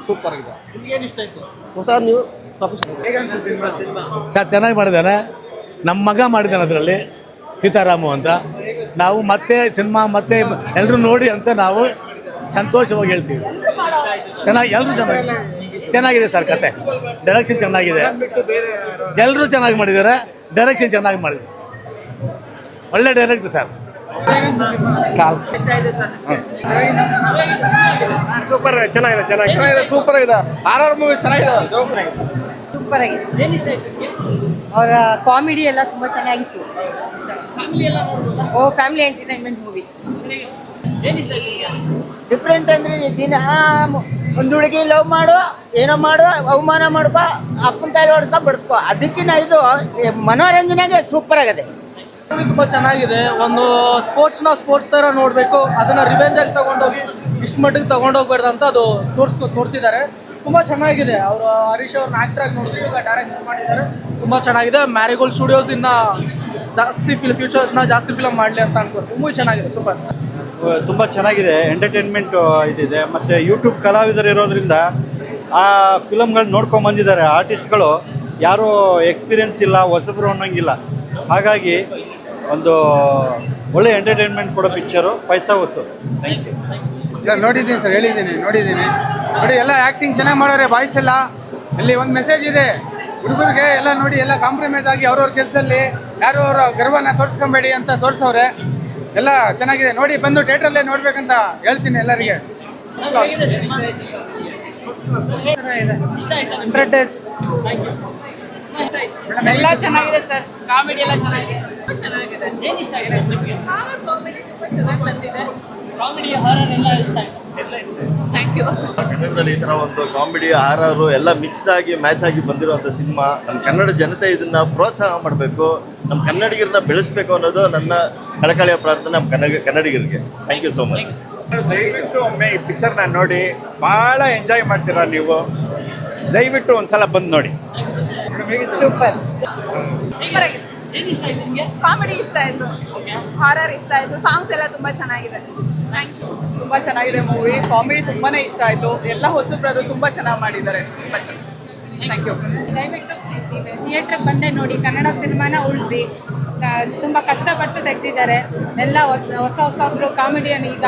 Super ಆಗಿದೆ. ಹೊಸ new sir ಚೆನ್ನಾಗಿ ಮಾಡಿದ್ದಾನೆ. ನಮ್ಮ ಮಗ ಮಾಡಿದ್ದಾನೆ ಅದರಲ್ಲಿ, ಸೀತಾರಾಮು ಅಂತ. ನಾವು ಮತ್ತೆ ಸಿನಿಮಾ ಮತ್ತೆ ಎಲ್ಲರೂ ನೋಡಿ ಅಂತ ನಾವು ಸಂತೋಷವಾಗಿ ಹೇಳ್ತೀವಿ. ಚೆನ್ನಾಗಿ ಎಲ್ಲರೂ ಚೆನ್ನಾಗಿದೆ ಸರ್. ಕತೆ ಡೈರೆಕ್ಷನ್ ಚೆನ್ನಾಗಿದೆ, ಎಲ್ಲರೂ ಚೆನ್ನಾಗಿ ಮಾಡಿದ್ದಾರೆ. ಡೈರೆಕ್ಷನ್ ಚೆನ್ನಾಗಿ ಮಾಡಿದ್ದಾರೆ, ಒಳ್ಳೆ ಡೈರೆಕ್ಟರ್ ಸರ್. ಸೂಪರ್ ಚೆನ್ನಾಗಿದೆ ಸೂಪರ್ ಆಗಿದೆ. ಆರ್ ಮೂವಿ ಚೆನ್ನಾಗಿದೆ, ಸೂಪರ್ ಆಗಿತ್ತು. ಅವರ ಕಾಮಿಡಿ ಎಲ್ಲ ತುಂಬ ಚೆನ್ನಾಗಿತ್ತು. Family entertainment movie. ಡಿಫ್ರೆಂಟ್ ಅಂದರೆ ದಿನ ಒಂದು ಹುಡುಗಿ ಲವ್ ಮಾಡು, ಏನೋ ಮಾಡು, ಅವಮಾನ ಮಾಡ್ಕೊ, ಅಪ್ಪನ ಕೈಲಿ ಹೊಡ್ಕೊ ಬಡ್ಕೊ. ಅದಕ್ಕಿಂತ ಇದು ಮನೋರಂಜನೆಗೆ ಸೂಪರ್ ಆಗಿದೆ. ಮೂವಿ ತುಂಬ ಚೆನ್ನಾಗಿದೆ. ಒಂದು ಸ್ಪೋರ್ಟ್ಸ್ ಥರ ನೋಡಬೇಕು, ಅದನ್ನು ರಿವೆಂಜ್ ಆಗಿ ತೊಗೊಂಡೋಗಿ ಇಷ್ಟು ಮಟ್ಟಿಗೆ ತೊಗೊಂಡೋಗ್ಬಾರ್ದು ಅಂತ ಅದು ತೋರಿಸಿದ್ದಾರೆ. ತುಂಬ ಚೆನ್ನಾಗಿದೆ. ಅವರು ಹರೀಶ್ ಅವ್ರನ್ನ ಆ್ಯಕ್ಟ್ರಾಗಿ ನೋಡಿದ್ವಿ, ಈಗ ಡೈರೆಕ್ಟ್ ಮಾಡಿದ್ದಾರೆ. ತುಂಬ ಚೆನ್ನಾಗಿದೆ. ಮ್ಯಾರಿಗೋಲ್ಡ್ ಸ್ಟುಡಿಯೋಸ್ ಇನ್ನು ಜಾಸ್ತಿ ಫಿಲಮ್ ಮಾಡಲಿ ಅಂತ ಅನ್ಕೋತೀವಿ. ಮೂವಿ ಚೆನ್ನಾಗಿದೆ, ಸೂಪರ್. ತುಂಬ ಚೆನ್ನಾಗಿದೆ. ಎಂಟರ್ಟೈನ್ಮೆಂಟ್ ಇದಿದೆ. ಮತ್ತು ಯೂಟ್ಯೂಬ್ ಕಲಾವಿದರು ಇರೋದ್ರಿಂದ ಆ ಫಿಲಮ್ಗಳನ್ನ ನೋಡ್ಕೊಂಡು ಬಂದಿದ್ದಾರೆ. ಆರ್ಟಿಸ್ಟ್ಗಳು ಯಾರೂ ಎಕ್ಸ್ಪೀರಿಯನ್ಸ್ ಇಲ್ಲ, ಹೊಸಬ್ರು ಅನ್ನೋಂಗಿಲ್ಲ. ಹಾಗಾಗಿ ಒಂದು ಒಳ್ಳೆ ಎಂಟರ್ಟೈನ್ಮೆಂಟ್ ಕೊಡೋ ಪಿಕ್ಚರು ಪೈಸಾ ವಸು. Thank you. ನೋಡಿದ್ದೀನಿ ಸರ್, ಹೇಳಿದ್ದೀನಿ, ನೋಡಿದ್ದೀನಿ. ನೋಡಿ ಎಲ್ಲ ಆ್ಯಕ್ಟಿಂಗ್ ಚೆನ್ನಾಗಿ ಮಾಡೋರೆ. ಬಾಯ್ಸ್ ಎಲ್ಲ ಇಲ್ಲಿ ಒಂದು ಮೆಸೇಜ್ ಇದೆ ಹುಡುಗರಿಗೆ ಎಲ್ಲ. ನೋಡಿ ಎಲ್ಲ ಕಾಂಪ್ರಮೈಸ್ ಆಗಿ ಅವ್ರವ್ರ ಕೆಲಸದಲ್ಲಿ ಯಾರು ಅವರ ಗರ್ವನ ತೋರಿಸ್ಕೊಬೇಡಿ ಅಂತ ತೋರಿಸವ್ರೆ. ಎಲ್ಲ ಚೆನ್ನಾಗಿದೆ. ನೋಡಿ, ಬಂದು ಥಿಯೇಟ್ರಲ್ಲೇ ನೋಡ್ಬೇಕಂತ ಹೇಳ್ತೀನಿ ಎಲ್ಲರಿಗೆ. ಎಲ್ಲ ಚೆನ್ನಾಗಿದೆ ಸರ್. ಕಾಮಿಡಿ ಎಲ್ಲ ಚೆನ್ನಾಗಿದೆ. ಏನು ಇಷ್ಟ ಆಗಿದೆ? ಕಾಮಿಡಿ ತುಂಬ ಚೆನ್ನಾಗಿ ಬಂದಿದೆ. ಕಾಮಿಡಿ ಹಾರರ್ ಎಲ್ಲ ಇಷ್ಟ ಆಗಿದೆ. Thank you. ಕನ್ನಡದಲ್ಲಿ ಈ ಥರ ಒಂದು ಕಾಮಿಡಿ ಹಾರರು ಎಲ್ಲ ಮಿಕ್ಸ್ ಆಗಿ ಮ್ಯಾಚ್ ಆಗಿ ಬಂದಿರುವಂಥ ಸಿನಿಮಾ. ನಮ್ಮ ಕನ್ನಡ ಜನತೆ ಇದನ್ನು ಪ್ರೋತ್ಸಾಹ ಮಾಡಬೇಕು, ನಮ್ಮ ಕನ್ನಡಿಗರನ್ನ ಬೆಳೆಸಬೇಕು ಅನ್ನೋದು ನನ್ನ ಕಳಕಳಿಯ ಪ್ರಾರ್ಥನೆ ನಮ್ಮ ಕನ್ನಡಿಗರಿಗೆ. Thank you so much. ದಯವಿಟ್ಟು ಒಮ್ಮೆ ಈ ಪಿಕ್ಚರ್ನ ನೋಡಿ, ಭಾಳ ಎಂಜಾಯ್ ಮಾಡ್ತೀರಾ ನೀವು. ದಯವಿಟ್ಟು ಒಂದ್ಸಲ ಬಂದು ನೋಡಿ. ಸೂಪರ್ ಆಗಿದೆ. ಕಾಮಿಡಿ ಇಷ್ಟ ಆಯಿತು, ಹಾರರ್ ಇಷ್ಟ ಆಯಿತು, ಸಾಂಗ್ಸ್ ಎಲ್ಲ ತುಂಬ ಚೆನ್ನಾಗಿದೆ. Thank you. ತುಂಬ ಚೆನ್ನಾಗಿದೆ ಮೂವಿ. ಕಾಮಿಡಿ ತುಂಬಾ ಇಷ್ಟ ಆಯಿತು. ಎಲ್ಲ ಹೊಸಬ್ರರು ತುಂಬ ಚೆನ್ನಾಗಿ ಮಾಡಿದ್ದಾರೆ. ತುಂಬ ಚೆನ್ನಾಗಿ. Thank you. ದಯವಿಟ್ಟು ಥಿಯೇಟ್ರಿಗೆ ಬಂದೇ ನೋಡಿ. ಕನ್ನಡ ಸಿನಿಮಾನ ಉಳಿಸಿ. ತುಂಬ ಕಷ್ಟಪಟ್ಟು ತೆಗೆದಿದ್ದಾರೆ. ಎಲ್ಲ ಹೊಸಬ್ರು ಕಾಮಿಡಿಯನ್ನು ಈಗ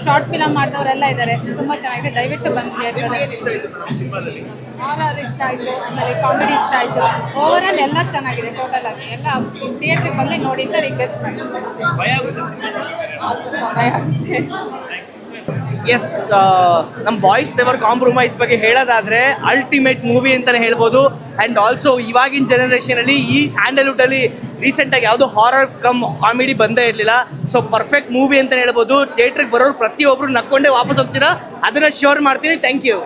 ಶಾರ್ಟ್ ಫಿಲಮ್ ಮಾಡಿದವರೆಲ್ಲ ಇದ್ದಾರೆ. ತುಂಬ ಚೆನ್ನಾಗಿದೆ. ದಯವಿಟ್ಟು ಬಂದು ಹಾರರ್ ಇಷ್ಟ ಆಯಿತು, ಆಮೇಲೆ ಕಾಮಿಡಿ ಇಷ್ಟ ಆಯಿತು. ಓವರಾಲ್ ಎಲ್ಲ ಚೆನ್ನಾಗಿದೆ. ಟೋಟಲ್ ಆಗಿ ಎಲ್ಲ ಥಿಯೇಟ್ರಿಗೆ ಬಂದು ನೋಡಿ ಅಂತ ರಿಕ್ವೆಸ್ಟ್ ಮಾಡಿ. ಭಯ ಆಗುತ್ತೆ. ಎಸ್, ನಮ್ಮ ಬಾಯ್ಸ್ ನೆವರ್ ಕಾಂಪ್ರಮೈಸ್ ಬಗ್ಗೆ ಹೇಳೋದಾದರೆ ಅಲ್ಟಿಮೇಟ್ ಮೂವಿ ಅಂತಲೇ ಹೇಳ್ಬೋದು. ಆ್ಯಂಡ್ ಆಲ್ಸೋ ಇವಾಗಿನ ಜನರೇಷನಲ್ಲಿ ಈ ಸ್ಯಾಂಡಲ್ವುಡ್ಡಲ್ಲಿ ರೀಸೆಂಟಾಗಿ ಯಾವುದೋ ಹಾರರ್ ಕಾಮಿಡಿ ಬಂದೇ ಇರಲಿಲ್ಲ. ಸೊ ಪರ್ಫೆಕ್ಟ್ ಮೂವಿ ಅಂತಲೇ ಹೇಳ್ಬೋದು. ಥಿಯೇಟ್ರಿಗೆ ಬರೋರು ಪ್ರತಿಯೊಬ್ಬರು ನಕ್ಕೊಂಡೇ ವಾಪಸ್ ಹೋಗ್ತೀರಾ, ಅದನ್ನು ಶ್ಯೂರ್ ಮಾಡ್ತೀನಿ. Thank you.